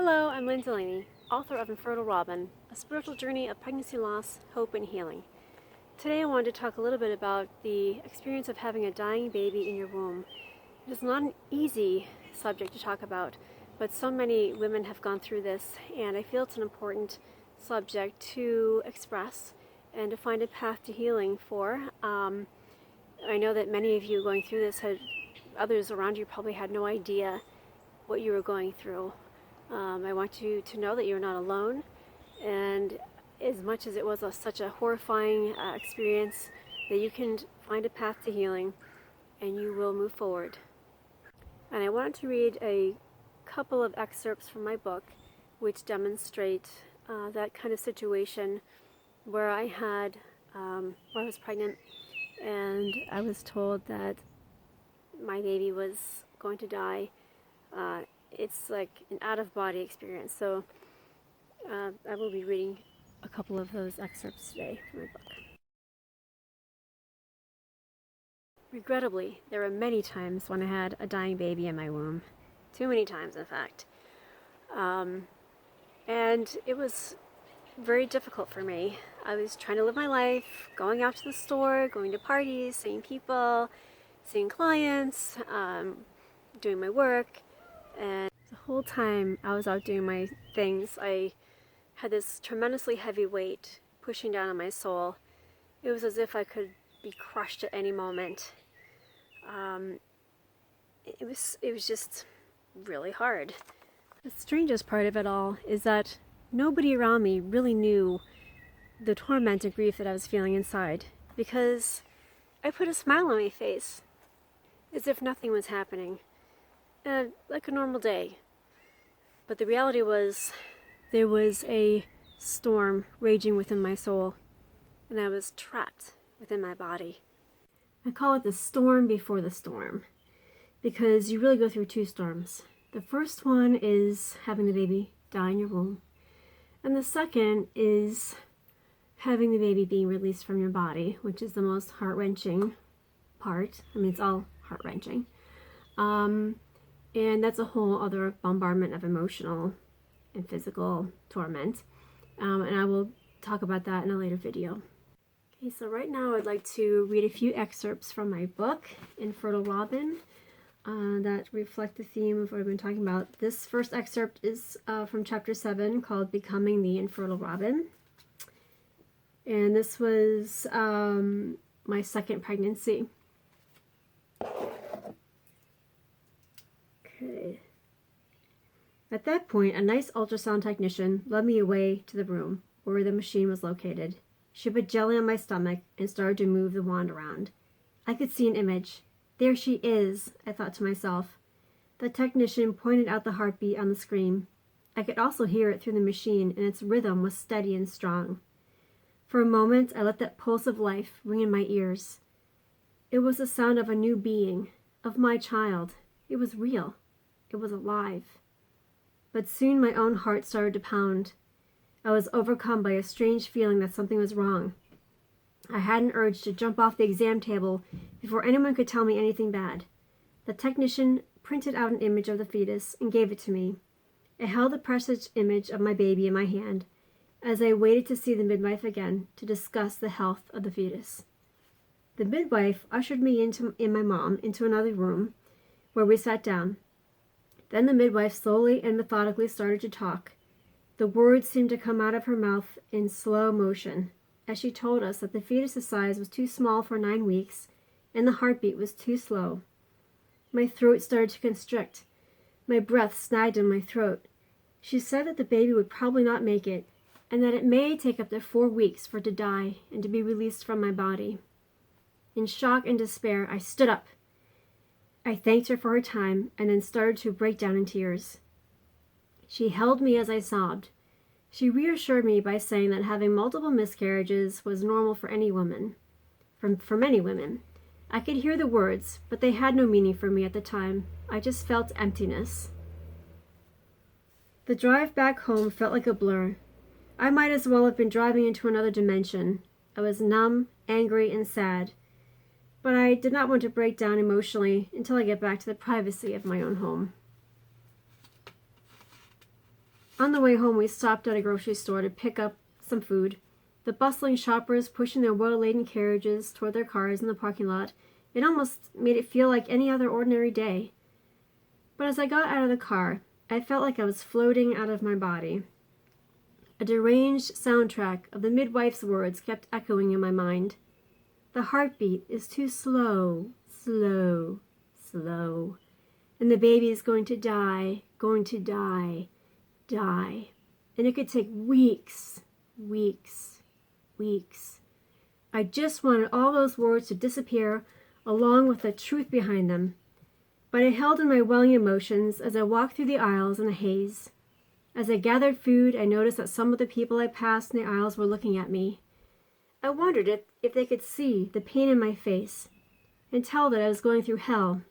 Hello, I'm Lynn Delaney, author of Infertile Robin, a spiritual journey of pregnancy loss, hope, and healing. Today I wanted to talk a little bit about the experience of having a dying baby in your womb. It is not an easy subject to talk about, but so many women have gone through this, and I feel it's an important subject to express and to find a path to healing for. I know that many of you going through this others around you probably had no idea what you were going through. I want you to know that you're not alone, and as much as it was such a horrifying experience, that you can find a path to healing and you will move forward. And I wanted to read a couple of excerpts from my book which demonstrate that kind of situation where I was pregnant and I was told that my baby was going to die. It's like an out-of-body experience. So I will be reading a couple of those excerpts today from my book. Regrettably, there were many times when I had a dying baby in my womb. Too many times, in fact. And it was very difficult for me. I was trying to live my life, going out to the store, going to parties, seeing people, seeing clients, doing my work. And the whole time I was out doing my things, I had this tremendously heavy weight pushing down on my soul. It was as if I could be crushed at any moment. It was just really hard. The strangest part of it all is that nobody around me really knew the torment and grief that I was feeling inside, because I put a smile on my face as if nothing was happening. Like a normal day. But the reality was, there was a storm raging within my soul, and I was trapped within my body. I call it the storm before the storm, because you really go through two storms. The first one is having the baby die in your womb, and the second is having the baby being released from your body, which is the most heart-wrenching part. I mean, it's all heart-wrenching. And that's a whole other bombardment of emotional and physical torment. And I will talk about that in a later video. Okay, so right now I'd like to read a few excerpts from my book, Infertile Robin, that reflect the theme of what I've been talking about. This first excerpt is from chapter 7, called Becoming the Infertile Robin. And this was my second pregnancy. Okay. At that point, a nice ultrasound technician led me away to the room where the machine was located. She put jelly on my stomach and started to move the wand around. I could see an image. There she is, I thought to myself. The technician pointed out the heartbeat on the screen. I could also hear it through the machine, and its rhythm was steady and strong. For a moment, I let that pulse of life ring in my ears. It was the sound of a new being, of my child. It was real. It was alive. But soon my own heart started to pound. I was overcome by a strange feeling that something was wrong. I had an urge to jump off the exam table before anyone could tell me anything bad. The technician printed out an image of the fetus and gave it to me. I held the precious image of my baby in my hand as I waited to see the midwife again to discuss the health of the fetus. The midwife ushered me and my mom into another room where we sat down. Then the midwife slowly and methodically started to talk. The words seemed to come out of her mouth in slow motion, as she told us that the fetus's size was too small for 9 weeks, and the heartbeat was too slow. My throat started to constrict. My breath snagged in my throat. She said that the baby would probably not make it, and that it may take up to 4 weeks for it to die and to be released from my body. In shock and despair, I stood up. I thanked her for her time and then started to break down in tears. She held me as I sobbed. She reassured me by saying that having multiple miscarriages was normal for any woman, for many women. I could hear the words, but they had no meaning for me at the time. I just felt emptiness. The drive back home felt like a blur. I might as well have been driving into another dimension. I was numb, angry, and sad. But I did not want to break down emotionally until I get back to the privacy of my own home. On the way home, we stopped at a grocery store to pick up some food. The bustling shoppers pushing their well-laden carriages toward their cars in the parking lot, it almost made it feel like any other ordinary day. But as I got out of the car, I felt like I was floating out of my body. A deranged soundtrack of the midwife's words kept echoing in my mind. The heartbeat is too slow, slow, slow. And the baby is going to die, die. And it could take weeks, weeks, weeks. I just wanted all those words to disappear along with the truth behind them. But I held in my welling emotions as I walked through the aisles in a haze. As I gathered food, I noticed that some of the people I passed in the aisles were looking at me. I wondered if they could see the pain in my face and tell that I was going through hell.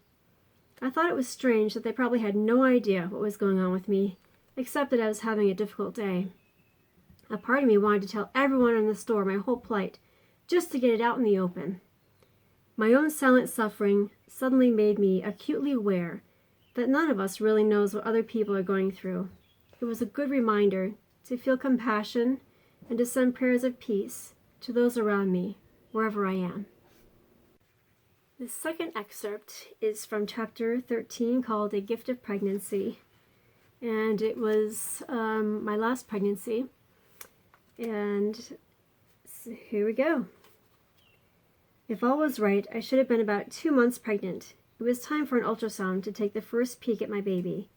I thought it was strange that they probably had no idea what was going on with me, except that I was having a difficult day. A part of me wanted to tell everyone in the store my whole plight, just to get it out in the open. My own silent suffering suddenly made me acutely aware that none of us really knows what other people are going through. It was a good reminder to feel compassion and to send prayers of peace to those around me, wherever I am. The second excerpt is from chapter 13 called A Gift of Pregnancy. And it was my last pregnancy. And so here we go. If all was right, I should have been about 2 months pregnant. It was time for an ultrasound to take the first peek at my baby.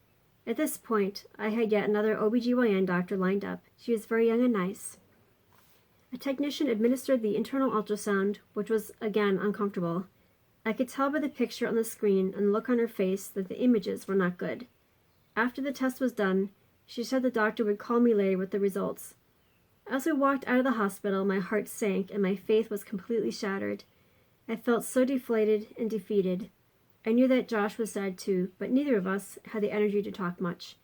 At this point, I had yet another OBGYN doctor lined up. She was very young and nice. A technician administered the internal ultrasound, which was, again, uncomfortable. I could tell by the picture on the screen and the look on her face that the images were not good. After the test was done, she said the doctor would call me later with the results. As we walked out of the hospital, my heart sank and my faith was completely shattered. I felt so deflated and defeated. I knew that Josh was sad too, but neither of us had the energy to talk much.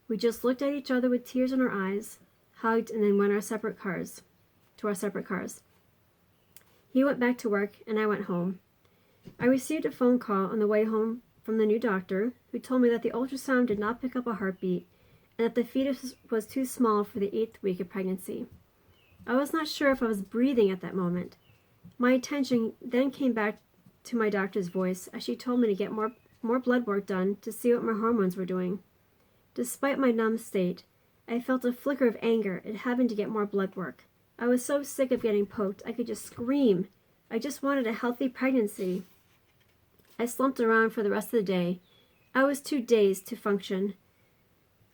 We just looked at each other with tears in our eyes, hugged, and then went to our separate cars. He went back to work, and I went home. I received a phone call on the way home from the new doctor, who told me that the ultrasound did not pick up a heartbeat, and that the fetus was too small for the 8th week of pregnancy. I was not sure if I was breathing at that moment. My attention then came back to my doctor's voice as she told me to get more blood work done to see what my hormones were doing. Despite my numb state, I felt a flicker of anger at having to get more blood work. I was so sick of getting poked, I could just scream. I just wanted a healthy pregnancy. I slumped around for the rest of the day. I was too dazed to function.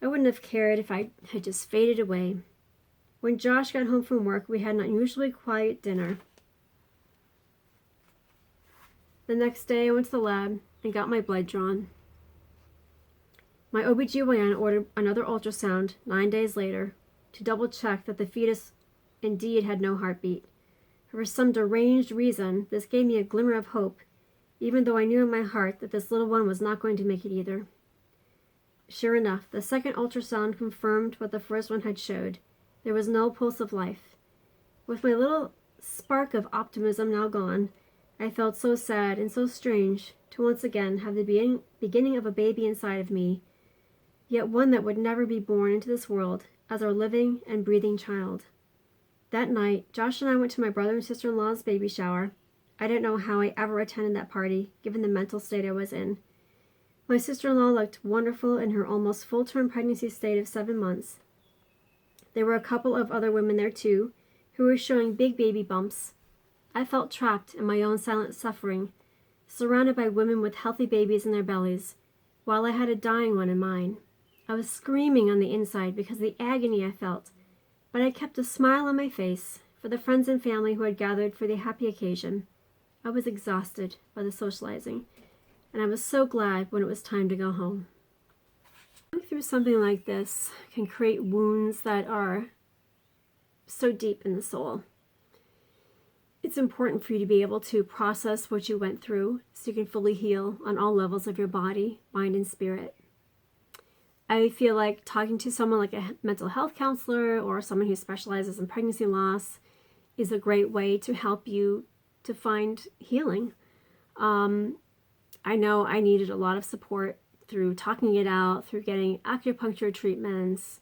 I wouldn't have cared if I had just faded away. When Josh got home from work, we had an unusually quiet dinner. The next day, I went to the lab and got my blood drawn. My OBGYN ordered another ultrasound 9 days later to double-check that the fetus indeed had no heartbeat. For some deranged reason, this gave me a glimmer of hope, even though I knew in my heart that this little one was not going to make it either. Sure enough, the second ultrasound confirmed what the first one had showed. There was no pulse of life. With my little spark of optimism now gone, I felt so sad and so strange to once again have the beginning of a baby inside of me, yet one that would never be born into this world as our living and breathing child. That night, Josh and I went to my brother and sister-in-law's baby shower. I don't know how I ever attended that party, given the mental state I was in. My sister-in-law looked wonderful in her almost full-term pregnancy state of 7 months. There were a couple of other women there too, who were showing big baby bumps. I felt trapped in my own silent suffering, surrounded by women with healthy babies in their bellies, while I had a dying one in mine. I was screaming on the inside because of the agony I felt, but I kept a smile on my face for the friends and family who had gathered for the happy occasion. I was exhausted by the socializing, and I was so glad when it was time to go home. Going through something like this can create wounds that are so deep in the soul. It's important for you to be able to process what you went through so you can fully heal on all levels of your body, mind, and spirit. I feel like talking to someone like a mental health counselor or someone who specializes in pregnancy loss is a great way to help you to find healing. I know I needed a lot of support through talking it out, through getting acupuncture treatments,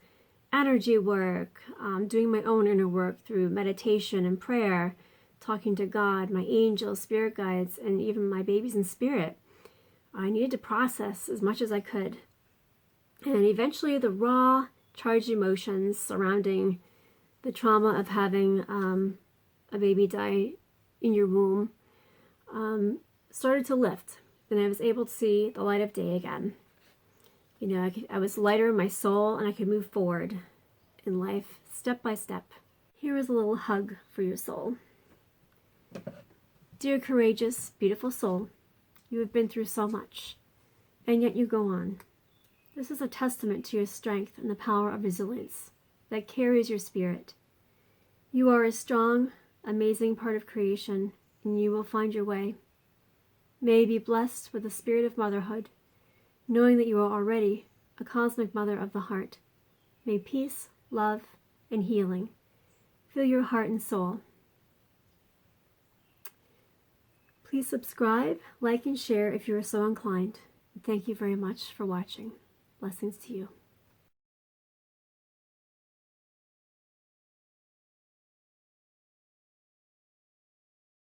energy work, doing my own inner work through meditation and prayer, talking to God, my angels, spirit guides, and even my babies in spirit. I needed to process as much as I could. And eventually the raw, charged emotions surrounding the trauma of having a baby die in your womb started to lift. And I was able to see the light of day again. You know, I was lighter in my soul, and I could move forward in life step by step. Here is a little hug for your soul. Dear courageous, beautiful soul, you have been through so much, and yet you go on. This is a testament to your strength and the power of resilience that carries your spirit. You are a strong, amazing part of creation, and you will find your way. May you be blessed with the spirit of motherhood, knowing that you are already a cosmic mother of the heart. May peace, love, and healing fill your heart and soul. Please subscribe, like, and share if you are so inclined. Thank you very much for watching. Blessings to you.